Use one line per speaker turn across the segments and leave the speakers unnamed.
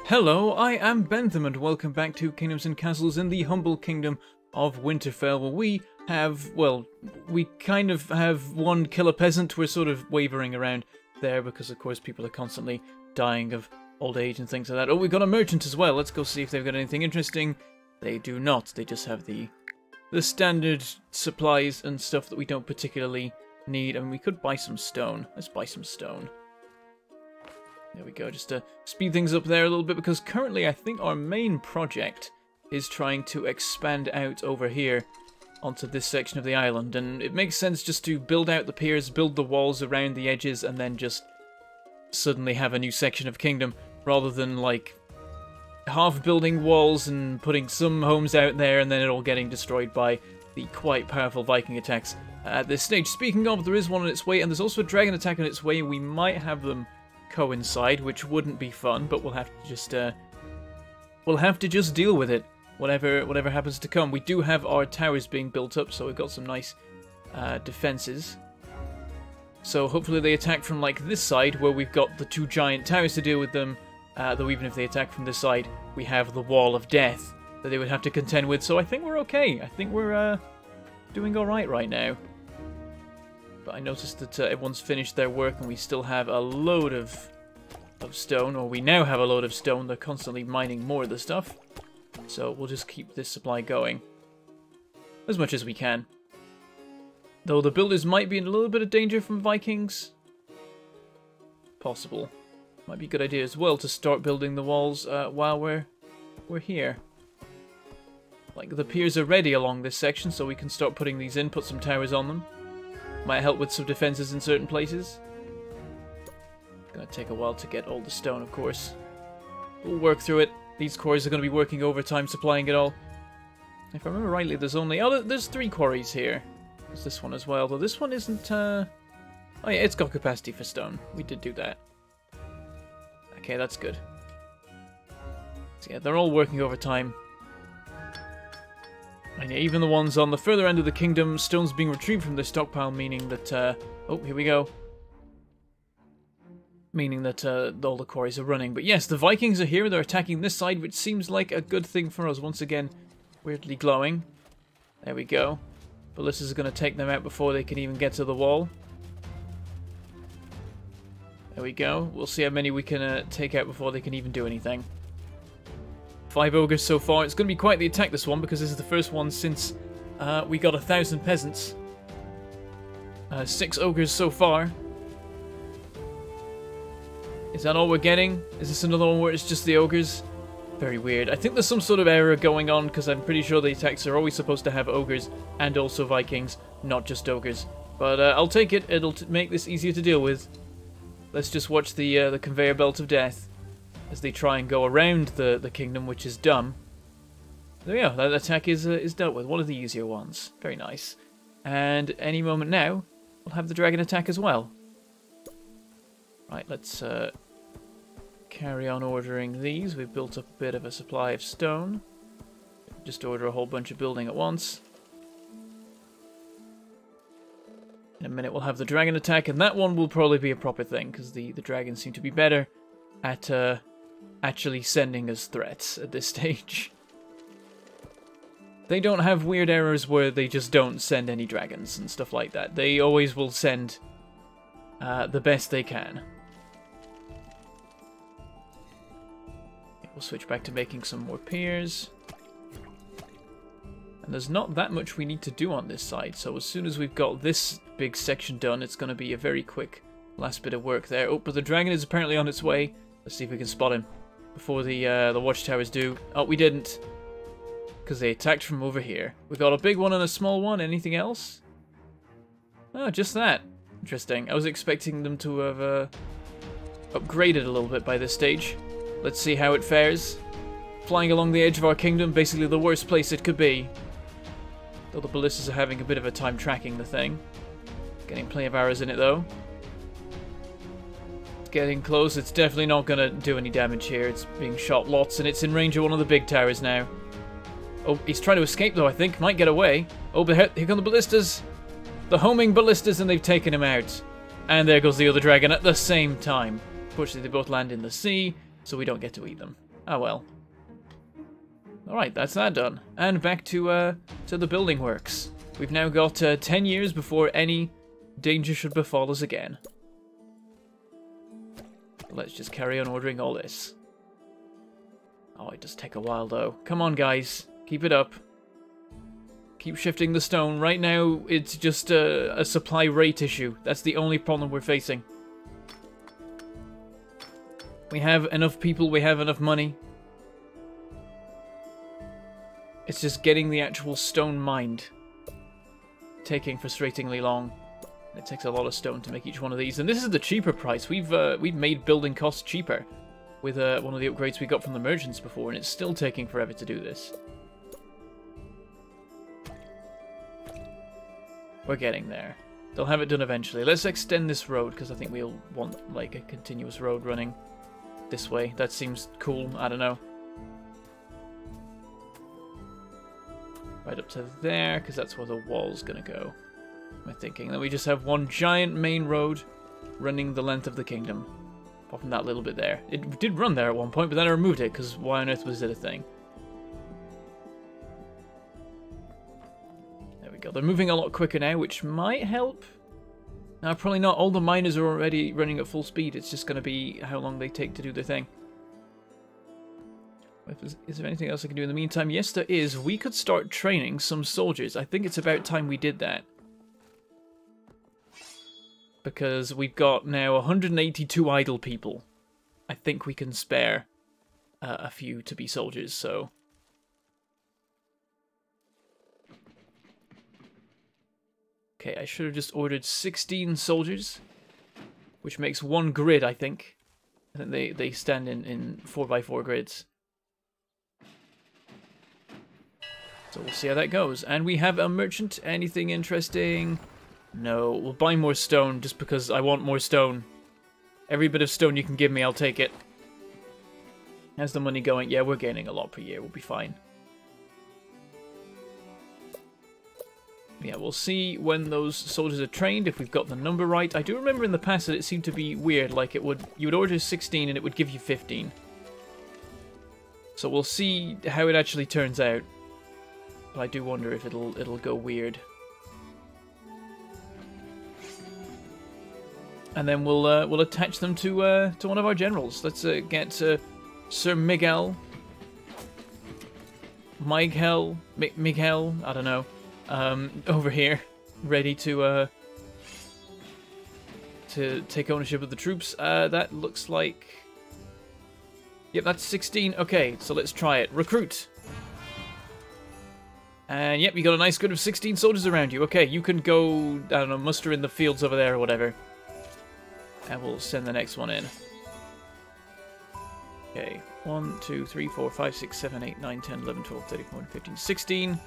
Hello, I am Bentham and welcome back to Kingdoms and Castles in the humble kingdom of Winterfell, where we have, well, we kind of have one killer peasant. We're sort of wavering around there because, of course, people are constantly dying of old age and things like that. Oh, we've got a merchant as well. Let's go see if they've got anything interesting. They do not. They just have the standard supplies and stuff that we don't particularly need. I mean, we could buy some stone. Let's buy some stone. There we go, just to speed things up there a little bit, because currently I think our main project is trying to expand out over here onto this section of the island, and it makes sense just to build out the piers, build the walls around the edges, and then just suddenly have a new section of kingdom, rather than like half building walls and putting some homes out there and then it all getting destroyed by the quite powerful Viking attacks at this stage. Speaking of, there is one on its way, and there's also a dragon attack on its way. We might have them coincide, which wouldn't be fun, but we'll have to just deal with it, whatever happens to come. We do have our towers being built up, so we've got some nice defenses. So hopefully they attack from like this side, where we've got the two giant towers to deal with them, though even if they attack from this side, we have the wall of death that they would have to contend with. So I think we're okay. I think we're doing alright right now. But I noticed that everyone's finished their work and we still have a load of stone, or we now have a load of stone. They're constantly mining more of the stuff. So we'll just keep this supply going as much as we can. Though the builders might be in a little bit of danger from Vikings. Possible. Might be a good idea as well to start building the walls while we're here. Like, the piers are ready along this section, so we can start putting these in, put some towers on them. Might help with some defenses in certain places. Gonna take a while to get all the stone, of course. We'll work through it. These quarries are going to be working overtime, supplying it all. If I remember rightly, there's only... oh, there's 3 quarries here. There's this one as well, though this one isn't... oh yeah, it's got capacity for stone. We did do that. Okay, that's good. So yeah, they're all working overtime. And yeah, even the ones on the further end of the kingdom, stone's being retrieved from their stockpile, meaning that, oh, here we go. Meaning that all the quarries are running. But yes, the Vikings are here, they're attacking this side, which seems like a good thing for us. Once again, weirdly glowing. There we go. Ballistas are going to take them out before they can even get to the wall. There we go. We'll see how many we can take out before they can even do anything. 5 ogres so far. It's going to be quite the attack, this one, because this is the first one since we got 1,000 peasants. 6 ogres so far. Is that all we're getting? Is this another one where it's just the ogres? Very weird. I think there's some sort of error going on, because I'm pretty sure the attacks are always supposed to have ogres and also Vikings, not just ogres. But I'll take it. It'll make this easier to deal with. Let's just watch the conveyor belt of death as they try and go around the kingdom, which is dumb. There we go. That attack is dealt with. One of the easier ones. Very nice. And any moment now, we'll have the dragon attack as well. Right, let's carry on ordering these. We've built up a bit of a supply of stone. Just order a whole bunch of building at once. In a minute we'll have the dragon attack, and that one will probably be a proper thing, because the dragons seem to be better at actually sending us threats at this stage. They don't have weird errors where they just don't send any dragons and stuff like that. They always will send the best they can. We'll switch back to making some more piers. And there's not that much we need to do on this side, so as soon as we've got this big section done, it's going to be a very quick last bit of work there. Oh, but the dragon is apparently on its way. Let's see if we can spot him before the watchtowers do. Oh, we didn't, because they attacked from over here. We got a big one and a small one. Anything else? Oh, just that. Interesting. I was expecting them to have upgraded a little bit by this stage. Let's see how it fares. Flying along the edge of our kingdom, basically the worst place it could be. Though the ballistas are having a bit of a time tracking the thing. Getting plenty of arrows in it though. Getting close. It's definitely not going to do any damage here. It's being shot lots, and it's in range of one of the big towers now. Oh, he's trying to escape though, I think. Might get away. Oh, but here come the ballistas. The homing ballistas, and they've taken him out. And there goes the other dragon at the same time. Unfortunately, they both land in the sea, so we don't get to eat them. Oh well. Alright, that's that done. And back to the building works. We've now got 10 years before any danger should befall us again. Let's just carry on ordering all this. Oh, it does take a while though. Come on, guys. Keep it up. Keep shifting the stone. Right now, it's just a supply rate issue. That's the only problem we're facing. We have enough people, we have enough money. It's just getting the actual stone mined. Taking frustratingly long. It takes a lot of stone to make each one of these. And this is the cheaper price. We've made building costs cheaper with one of the upgrades we got from the merchants before, and it's still taking forever to do this. We're getting there. They'll have it done eventually. Let's extend this road, because I think we'll want like a continuous road running this way. That seems cool. I don't know. Right up to there, because that's where the wall's going to go. I'm thinking. And then we just have one giant main road running the length of the kingdom. Apart from that little bit there. It did run there at one point, but then I removed it, because why on earth was it a thing? There we go. They're moving a lot quicker now, which might help. Now, probably not. All the miners are already running at full speed. It's just going to be how long they take to do their thing. Is there anything else I can do in the meantime? Yes, there is. We could start training some soldiers. I think it's about time we did that. Because we've got now 182 idle people. I think we can spare a few to be soldiers, so... Okay, I should have just ordered 16 soldiers, which makes one grid, I think. I think they stand in 4x4 grids. So we'll see how that goes. And we have a merchant. Anything interesting? No. We'll buy more stone just because I want more stone. Every bit of stone you can give me, I'll take it. How's the money going? Yeah, we're gaining a lot per year. We'll be fine. Yeah, we'll see when those soldiers are trained, if we've got the number right. I do remember in the past that it seemed to be weird, like you would order 16 and it would give you 15. So we'll see how it actually turns out. But I do wonder if it'll go weird. And then we'll attach them to one of our generals. Let's get Sir Miguel, Miguel, I don't know. Over here, ready to take ownership of the troops. That looks like... Yep, that's 16. Okay, so let's try it. Recruit. And yep, you got a nice grid of 16 soldiers around you. Okay, you can go, I don't know, muster in the fields over there or whatever. And we'll send the next one in. Okay, 1, 2, 3, 4, 5, 6, 7, 8, 9, 10, 11, 12, 13, 14, 15, 16.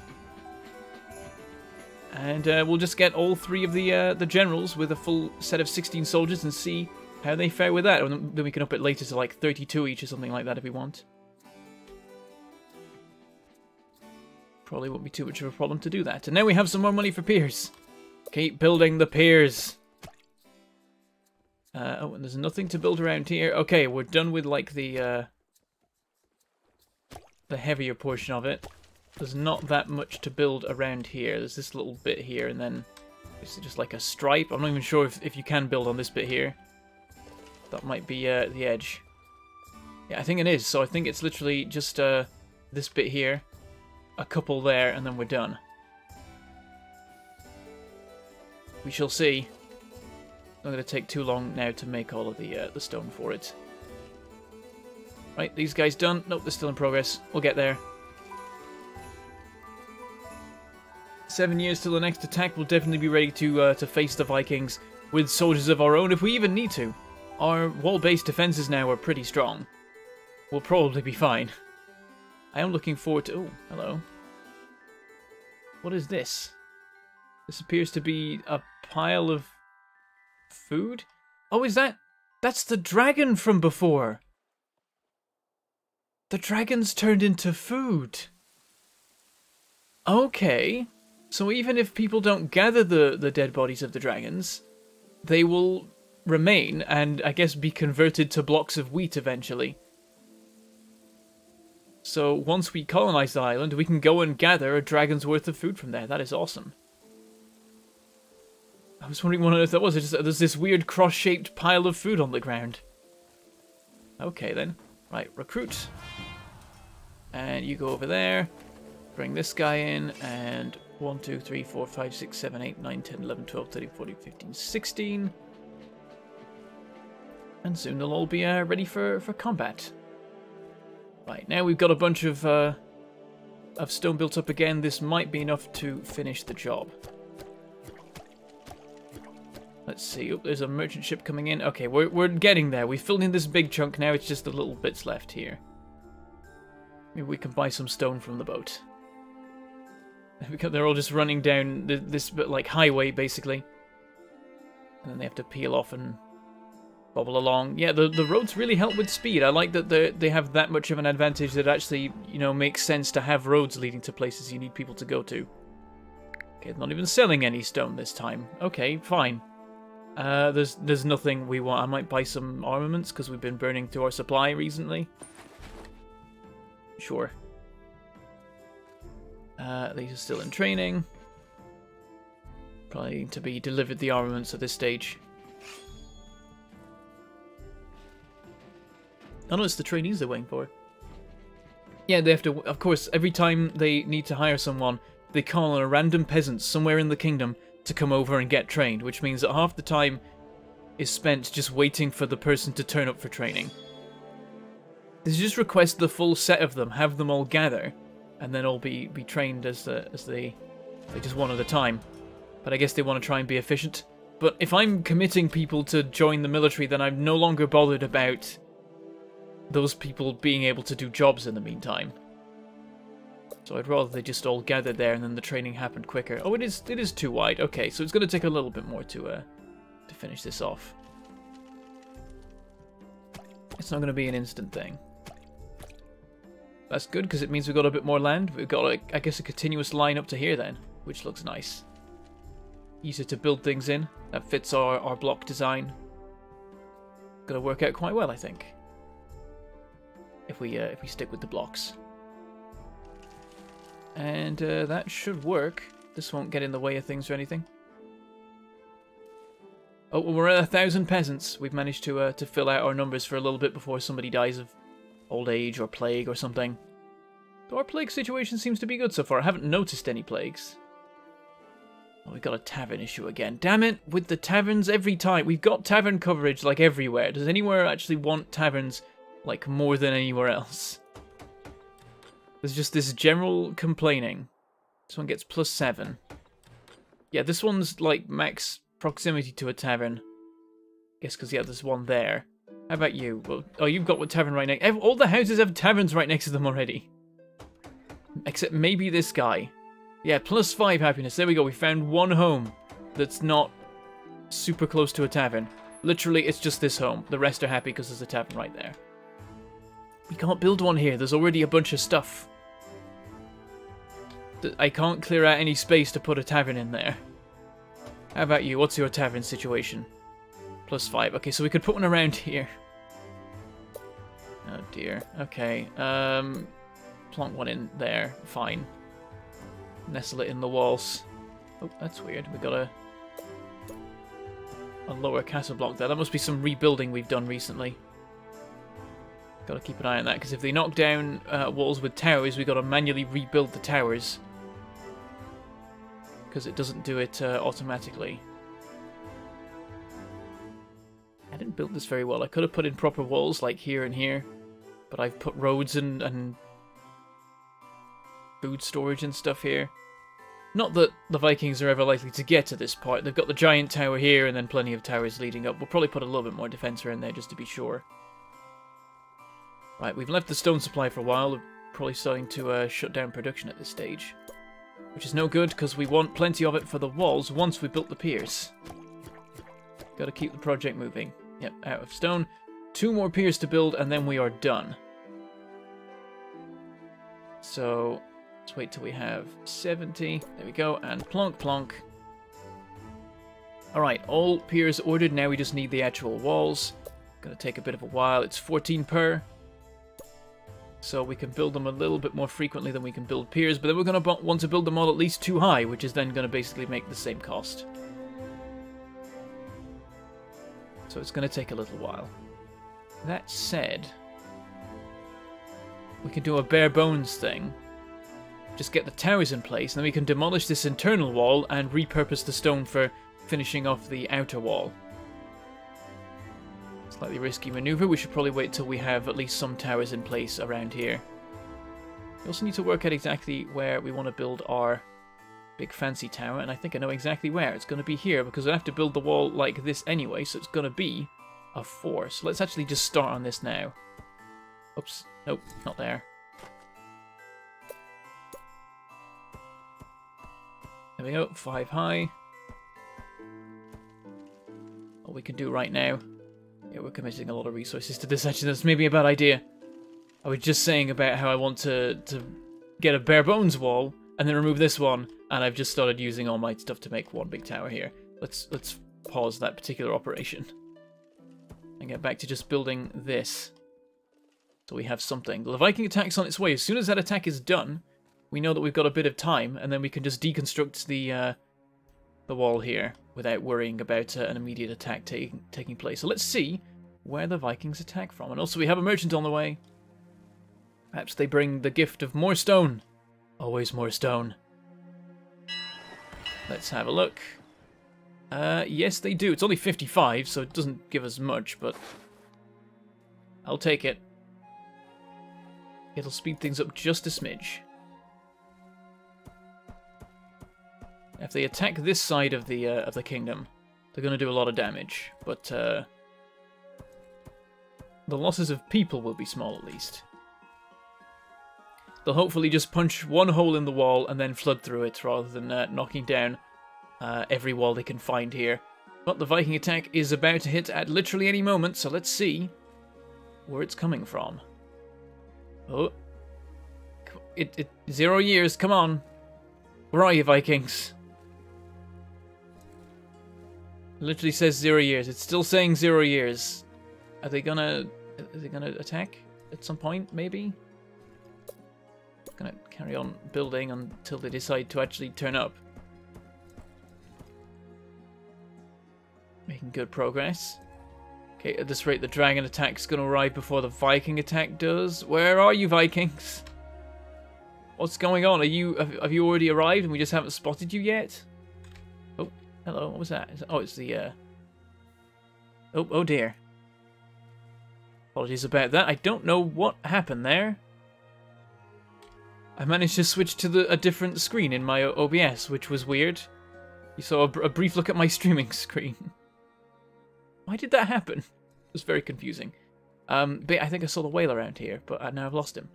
And we'll just get all three of the generals with a full set of 16 soldiers and see how they fare with that. And then we can up it later to like 32 each or something like that if we want. Probably won't be too much of a problem to do that. And now we have some more money for piers. Keep building the piers. Oh, and there's nothing to build around here. Okay, we're done with like the heavier portion of it. There's not that much to build around here. There's this little bit here, and then it's just like a stripe. I'm not even sure if you can build on this bit here. That might be the edge. Yeah, I think it is. So I think it's literally just this bit here, a couple there, and then we're done. We shall see. Not going to take too long now to make all of the stone for it. Right, these guys done. Nope, they're still in progress. We'll get there. 7 years till the next attack. We'll definitely be ready to face the Vikings with soldiers of our own if we even need to. Our wall-based defenses now are pretty strong. We'll probably be fine. I am looking forward to... Oh, hello. What is this? This appears to be a pile of food? Oh, is that... That's the dragon from before. The dragon's turned into food. Okay. So even if people don't gather the dead bodies of the dragons, they will remain and, I guess, be converted to blocks of wheat eventually. So once we colonize the island, we can go and gather a dragon's worth of food from there. That is awesome. I was wondering what on earth that was. There's this weird cross-shaped pile of food on the ground. Okay then. Right, recruit. And you go over there. Bring this guy in. And 1, 2, 3, 4, 5, 6, 7, 8, 9, 10, 11, 12, 13, 14, 15, 16. And soon they'll all be ready for combat. Right, now we've got a bunch of stone built up again. This might be enough to finish the job. Let's see. Oh, there's a merchant ship coming in. Okay, we're getting there. We filled in this big chunk now. It's just the little bits left here. Maybe we can buy some stone from the boat. Because they're all just running down this bit like highway, basically. And then they have to peel off and bobble along. Yeah, the roads really help with speed. I like that they have that much of an advantage that actually, you know, makes sense to have roads leading to places you need people to go to. Okay, not even selling any stone this time. Okay, fine. There's nothing we want. I might buy some armaments because we've been burning through our supply recently. Sure. These are still in training. Probably need to be delivered the armaments at this stage. Oh no, it's the trainees they're waiting for. Yeah, they have to, of course, every time they need to hire someone, they call on a random peasant somewhere in the kingdom to come over and get trained, which means that half the time is spent just waiting for the person to turn up for training. They just request the full set of them, have them all gather, and then all be trained as they just one at a time. But I guess they want to try and be efficient. But if I'm committing people to join the military, then I'm no longer bothered about those people being able to do jobs in the meantime. So I'd rather they just all gathered there and then the training happened quicker. Oh, it is too wide. Okay, so it's going to take a little bit more to finish this off. It's not going to be an instant thing. That's good because it means we've got a bit more land. We've got, I guess, a continuous line up to here then, which looks nice. Easier to build things in. That fits our block design. Going to work out quite well, I think. If we stick with the blocks. And that should work. This won't get in the way of things or anything. Oh, well, we're at 1,000 peasants. We've managed to fill out our numbers for a little bit before somebody dies of old age or plague or something. Though our plague situation seems to be good so far. I haven't noticed any plagues. Oh, we've got a tavern issue again. Damn it, with the taverns every time. We've got tavern coverage like everywhere. Does anywhere actually want taverns like more than anywhere else? There's just this general complaining. This one gets +7. Yeah, this one's like max proximity to a tavern. Guess because, yeah, there's one there. How about you? Well, oh, you've got a tavern right next. All the houses have taverns right next to them already. Except maybe this guy. Yeah, +5 happiness. There we go. We found one home that's not super close to a tavern. Literally, it's just this home. The rest are happy because there's a tavern right there. We can't build one here. There's already a bunch of stuff. I can't clear out any space to put a tavern in there. How about you? What's your tavern situation? +5. Okay, so we could put one around here. Oh dear. Okay. Plonk one in there. Fine. Nestle it in the walls. Oh, that's weird. We got a lower castle block there. That must be some rebuilding we've done recently. Got to keep an eye on that, because if they knock down walls with towers, we've got to manually rebuild the towers. Because it doesn't do it automatically. I didn't build this very well. I could have put in proper walls, like here and here. But I've put roads and food storage and stuff here. Not that the Vikings are ever likely to get to this part. They've got the giant tower here and then plenty of towers leading up. We'll probably put a little bit more defense around there just to be sure. Right, we've left the stone supply for a while. We're probably starting to shut down production at this stage. Which is no good, because we want plenty of it for the walls once we've built the piers. Got to keep the project moving. Yep, out of stone. 2 more piers to build, and then we are done. So, let's wait till we have 70. There we go, and plonk, plonk. Alright, all piers ordered. Now we just need the actual walls. Gonna take a bit of a while. It's 14 per. So we can build them a little bit more frequently than we can build piers, but then we're going to want to build them all at least too high, which is then going to basically make the same cost. So it's going to take a little while. That said, we can do a bare bones thing. Just get the towers in place, and then we can demolish this internal wall and repurpose the stone for finishing off the outer wall. Slightly risky maneuver. We should probably wait till we have at least some towers in place around here. We also need to work out exactly where we want to build our big fancy tower, and I think I know exactly where. It's going to be here, because I have to build the wall like this anyway, so it's going to be a 4. So let's actually just start on this now. Oops. Nope, not there. There we go, 5 high. What we can do right now. Yeah, we're committing a lot of resources to this. Actually, that's maybe a bad idea. I was just saying about how I want to get a bare bones wall and then remove this one, and I've just started using all my stuff to make one big tower here. Let's pause that particular operation and get back to just building this. So we have something. The Viking attack's on its way. As soon as that attack is done, we know that we've got a bit of time, and then we can just deconstruct the wall here without worrying about an immediate attack taking place. So let's see where the Vikings attack from. And also we have a merchant on the way. Perhaps they bring the gift of more stone. Always more stone. Let's have a look. Yes, they do. It's only 55, so it doesn't give us much, but I'll take it. It'll speed things up just a smidge. If they attack this side of the kingdom, they're going to do a lot of damage, but the losses of people will be small at least. They'll hopefully just punch one hole in the wall and then flood through it, rather than knocking down every wall they can find here. But the Viking attack is about to hit at literally any moment, so let's see where it's coming from. Oh. 0 years, come on. Where are you, Vikings? It literally says 0 years. It's still saying 0 years. Are they gonna attack at some point, maybe? Gonna carry on building until they decide to actually turn up. Making good progress. Okay, at this rate, the dragon attack's gonna arrive before the Viking attack does. Where are you, Vikings? What's going on? Have you already arrived and we just haven't spotted you yet? Oh, hello. What was that? Oh, it's the oh dear. Apologies about that. I don't know what happened there. I managed to switch to a different screen in my OBS, which was weird. You saw a brief look at my streaming screen. Why did that happen? It was very confusing. But I think I saw the whale around here, but now I've lost him.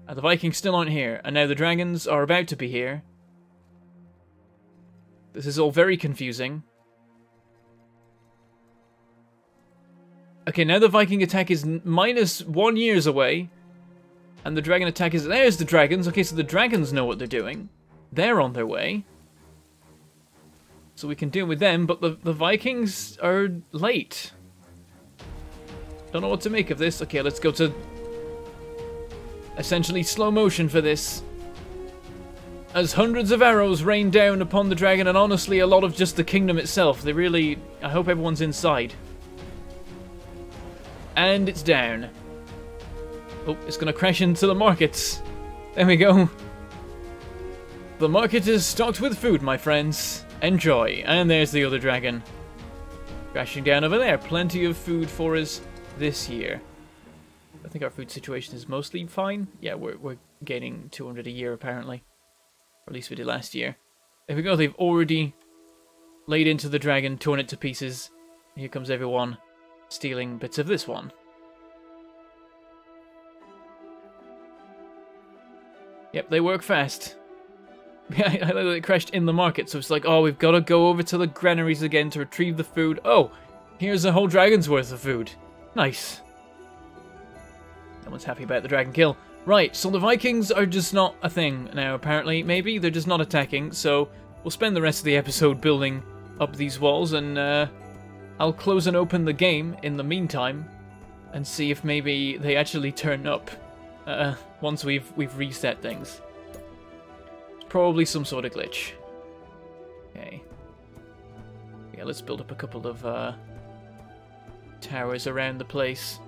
The Vikings still aren't here, and now the dragons are about to be here. This is all very confusing. Okay, now the Viking attack is minus 1 year away, and the dragon attack is... There's the dragons. Okay, so the dragons know what they're doing. They're on their way. So we can deal with them, but the Vikings are late. Don't know what to make of this. Okay, let's go to... essentially slow motion for this. As hundreds of arrows rain down upon the dragon, and honestly a lot of just the kingdom itself. They really... I hope everyone's inside. And it's down. Oh, it's going to crash into the markets. There we go. The market is stocked with food, my friends. Enjoy. And there's the other dragon. Crashing down over there. Plenty of food for us this year. I think our food situation is mostly fine. Yeah, we're gaining 200 a year, apparently. Or at least we did last year. There we go. They've already laid into the dragon, torn it to pieces. Here comes everyone stealing bits of this one. Yep, they work fast. I know that it crashed in the market, so it's like, oh, we've got to go over to the granaries again to retrieve the food. Oh, here's a whole dragon's worth of food. Nice. No one's happy about the dragon kill. Right, so the Vikings are just not a thing now, apparently. Maybe they're just not attacking, so we'll spend the rest of the episode building up these walls, and I'll close and open the game in the meantime and see if maybe they actually turn up once we've reset things. It's probably some sort of glitch. Okay. Yeah, let's build up a couple of towers around the place.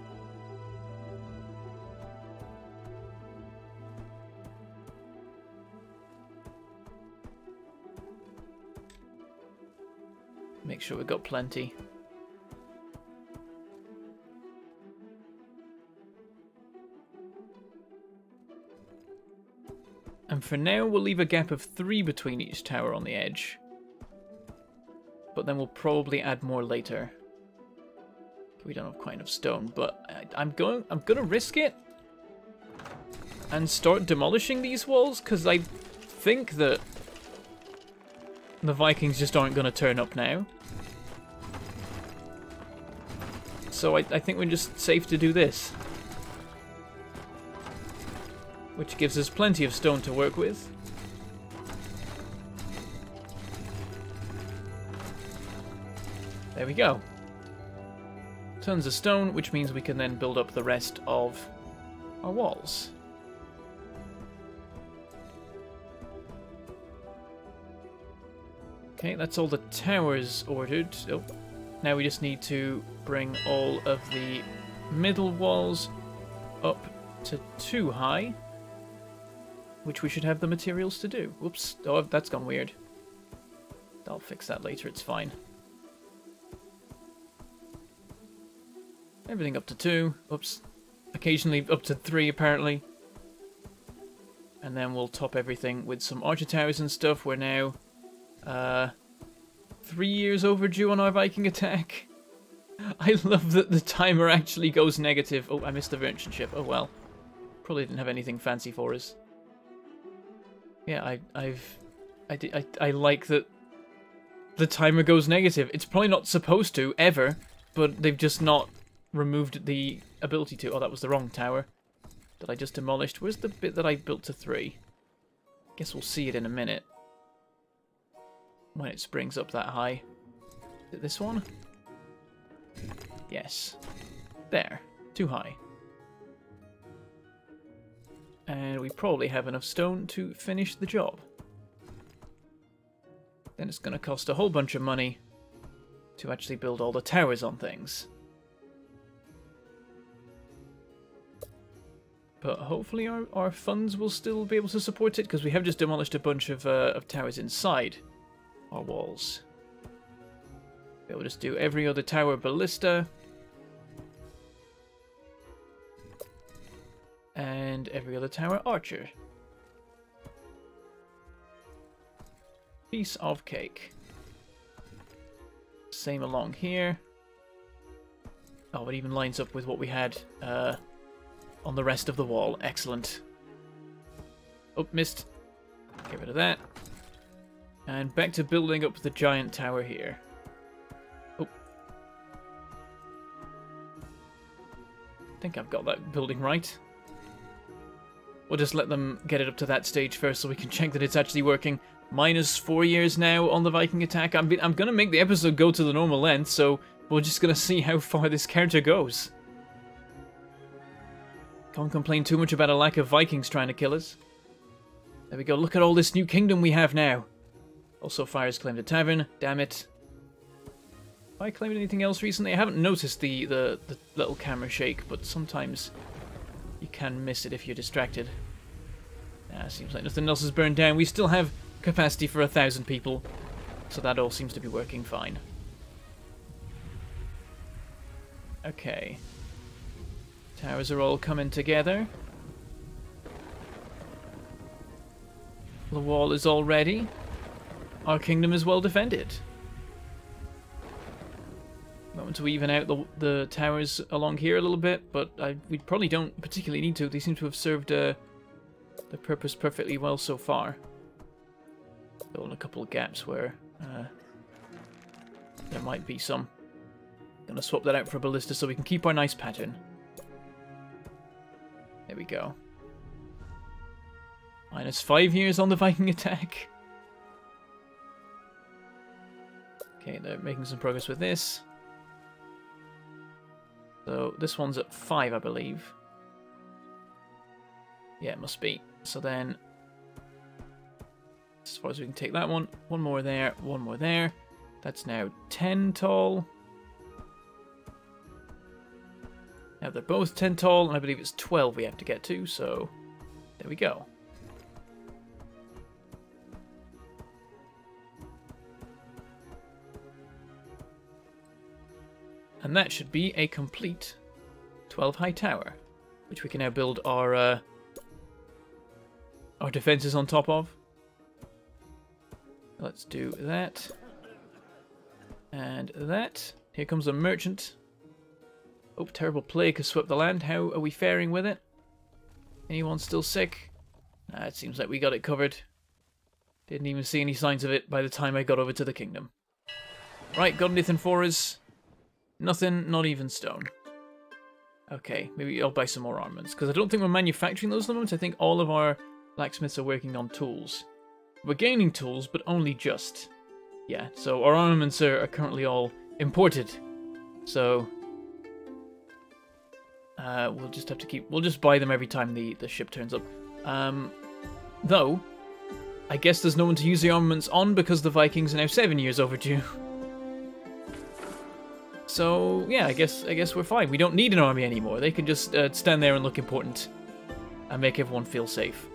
Make sure we've got plenty. And for now, we'll leave a gap of 3 between each tower on the edge. But then we'll probably add more later. We don't have quite enough stone, but I'm gonna risk it and start demolishing these walls, because I think that the Vikings just aren't gonna turn up now. So I think we're just safe to do this. Which gives us plenty of stone to work with. There we go. Tons of stone, which means we can then build up the rest of our walls. Okay, that's all the towers ordered. Oh, now we just need to bring all of the middle walls up to 2 high, which we should have the materials to do. Whoops, oh, that's gone weird. I'll fix that later, it's fine. Everything up to 2. Oops. Occasionally up to 3, apparently. And then we'll top everything with some archer towers and stuff. We're now 3 years overdue on our Viking attack. I love that the timer actually goes negative. Oh, I missed the merchant ship. Oh well. Probably didn't have anything fancy for us. Yeah, I like that the timer goes negative. It's probably not supposed to, ever, but they've just not removed the ability to. Oh, that was the wrong tower that I just demolished. Where's the bit that I built to 3? Guess we'll see it in a minute when it springs up that high. Is it this one? Yes. There. Too high. And we probably have enough stone to finish the job. Then it's going to cost a whole bunch of money to actually build all the towers on things. But hopefully our funds will still be able to support it, because we have just demolished a bunch of towers inside our walls. We'll just do every other tower ballista. And every other tower archer. Piece of cake. Same along here. Oh, it even lines up with what we had on the rest of the wall. Excellent. Oh, missed. Get rid of that. And back to building up the giant tower here. Oh. I think I've got that building right. We'll just let them get it up to that stage first so we can check that it's actually working. -4 years now on the Viking attack. I'm going to make the episode go to the normal length, so we're just going to see how far this character goes. Can't complain too much about a lack of Vikings trying to kill us. There we go. Look at all this new kingdom we have now. Also, fires claimed a tavern. Damn it. Have I claimed anything else recently? I haven't noticed the little camera shake, but sometimes you can miss it if you're distracted. Seems like nothing else is burned down. We still have capacity for 1,000 people, so that all seems to be working fine. Okay. Towers are all coming together. The wall is all ready. Our kingdom is well defended. Moment to even out the towers along here a little bit, but we probably don't particularly need to. They seem to have served the purpose perfectly well so far. Fill in a couple of gaps where there might be some. Gonna swap that out for a ballista so we can keep our nice pattern. There we go. -5 years on the Viking attack. Okay, they're making some progress with this. So this one's at 5, I believe. Yeah, it must be. So then, as far as we can take that one. One more there, one more there. That's now 10 tall. Now they're both 10 tall, and I believe it's 12 we have to get to, so there we go. And that should be a complete 12 high tower, which we can now build our defenses on top of. Let's do that. And that. Here comes a merchant. Oh, terrible plague has swept the land. How are we faring with it? Anyone still sick? Nah, it seems like we got it covered. Didn't even see any signs of it by the time I got over to the kingdom. Right, got anything for us? Nothing, not even stone. Okay, maybe I'll buy some more armaments, because I don't think we're manufacturing those at the moment. I think all of our blacksmiths are working on tools. We're gaining tools, but only just. Yeah, so our armaments are currently all imported. So we'll just have to keep... We'll just buy them every time the ship turns up. Though, I guess there's no one to use the armaments on because the Vikings are now 7 years overdue. So, yeah, I guess we're fine. We don't need an army anymore. They can just stand there and look important and make everyone feel safe.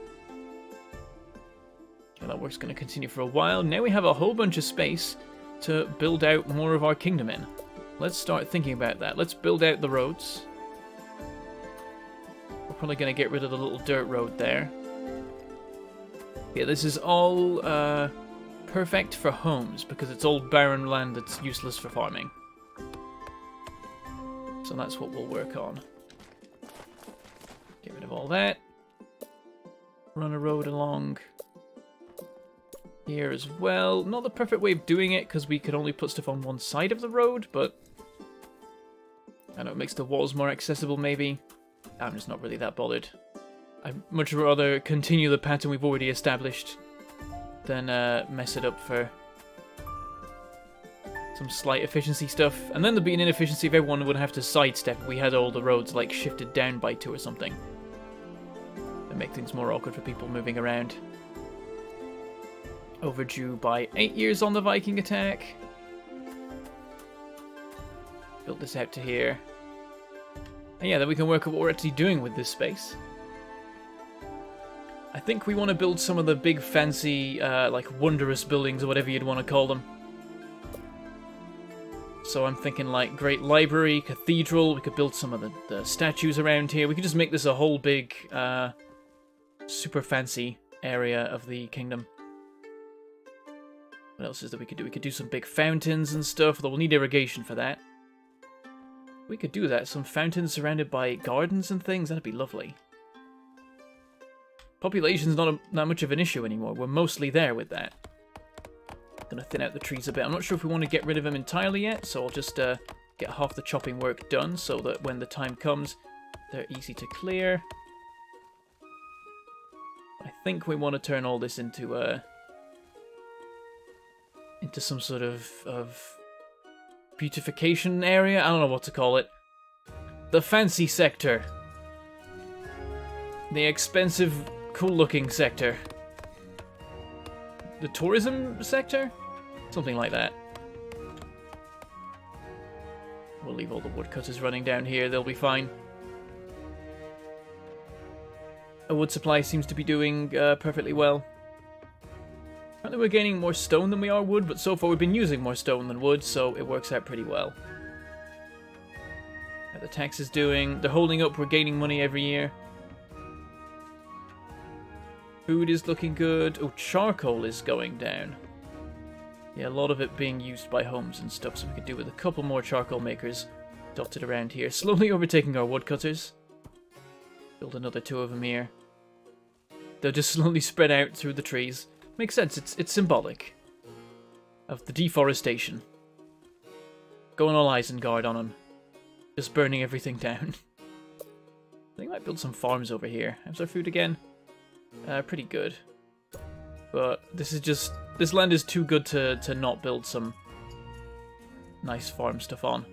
Okay, that work's going to continue for a while. Now we have a whole bunch of space to build out more of our kingdom in. Let's start thinking about that. Let's build out the roads. We're probably going to get rid of the little dirt road there. Yeah, this is all perfect for homes because it's all barren land that's useless for farming. So that's what we'll work on. Get rid of all that. Run a road along here as well. Not the perfect way of doing it because we could only put stuff on one side of the road, but I know it makes the walls more accessible maybe. I'm just not really that bothered. I'd much rather continue the pattern we've already established than mess it up for some slight efficiency stuff. And then there'd be an inefficiency if everyone would have to sidestep if we had all the roads like shifted down by 2 or something. That'd make things more awkward for people moving around. Overdue by 8 years on the Viking attack. Build this out to here. And yeah, then we can work out what we're actually doing with this space. I think we want to build some of the big fancy, like wondrous buildings or whatever you'd want to call them. So I'm thinking like Great Library, Cathedral, we could build some of the statues around here. We could just make this a whole big, super fancy area of the kingdom. What else is that we could do? We could do some big fountains and stuff, although we'll need irrigation for that. We could do that, some fountains surrounded by gardens and things, that'd be lovely. Population's not that much of an issue anymore, we're mostly there with that. Gonna thin out the trees a bit. I'm not sure if we want to get rid of them entirely yet, so I'll just get half the chopping work done so that when the time comes, they're easy to clear. I think we want to turn all this into some sort of beautification area. I don't know what to call it. The fancy sector. The expensive, cool-looking sector. The tourism sector? Something like that. We'll leave all the woodcutters running down here, they'll be fine. A wood supply seems to be doing perfectly well. Apparently we're gaining more stone than we are wood, but so far we've been using more stone than wood, so it works out pretty well. How the tax is doing, they're holding up, we're gaining money every year. Food is looking good. Oh, charcoal is going down. Yeah, a lot of it being used by homes and stuff, so we could do with a couple more charcoal makers dotted around here. Slowly overtaking our woodcutters. Build another 2 of them here. They'll just slowly spread out through the trees. Makes sense, it's symbolic of the deforestation. Going all Isengard on them. Just burning everything down. I think I might build some farms over here. How's our food again? Pretty good. But this land is too good to not build some nice farm stuff on.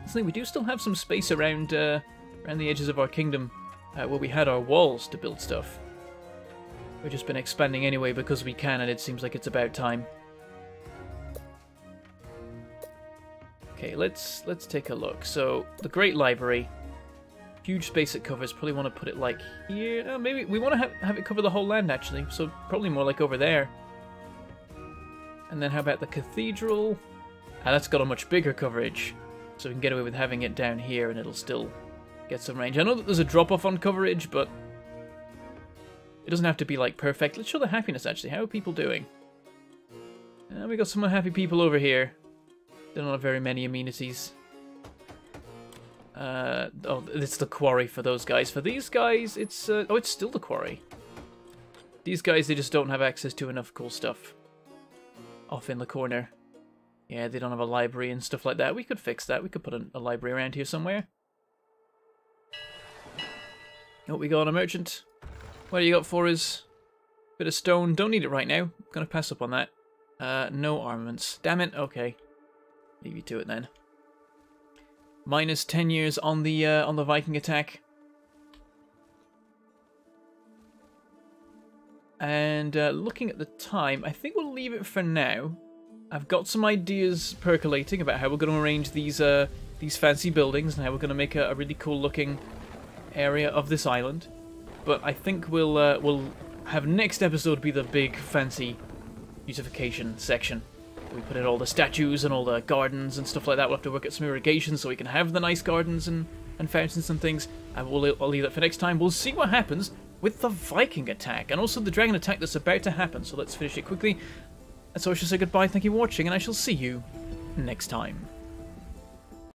I think we do still have some space around the edges of our kingdom Well, we had our walls to build stuff. We've just been expanding anyway because we can, and it seems like it's about time. Okay, let's take a look. So, the Great Library. Huge space it covers. Probably want to put it like here. Maybe we want to have it cover the whole land, actually. So, probably more like over there. And then how about the Cathedral? That's got a much bigger coverage. So we can get away with having it down here and it'll still get some range. I know that there's a drop-off on coverage, but it doesn't have to be, like, perfect. Let's show the happiness, actually. How are people doing? We got some unhappy people over here. They don't have very many amenities. Oh, it's the quarry for those guys. For these guys, it's... oh, it's still the quarry. These guys, they just don't have access to enough cool stuff. Off in the corner. Yeah, they don't have a library and stuff like that. We could fix that. We could put a library around here somewhere. Oh, we got a merchant. What do you got for us? Bit of stone. Don't need it right now. Gonna pass up on that. No armaments. Damn it. Okay. Leave you to it then. Minus 10 years on the Viking attack. And looking at the time, I think we'll leave it for now. I've got some ideas percolating about how we're going to arrange these fancy buildings and how we're going to make a really cool looking area of this island. But I think we'll have next episode be the big fancy beautification section. We put in all the statues and all the gardens and stuff like that. We'll have to work at some irrigation so we can have the nice gardens and fountains and things. And I'll leave that for next time. We'll see what happens with the Viking attack and also the dragon attack that's about to happen. So let's finish it quickly. And so I shall say goodbye, thank you for watching, and I shall see you next time.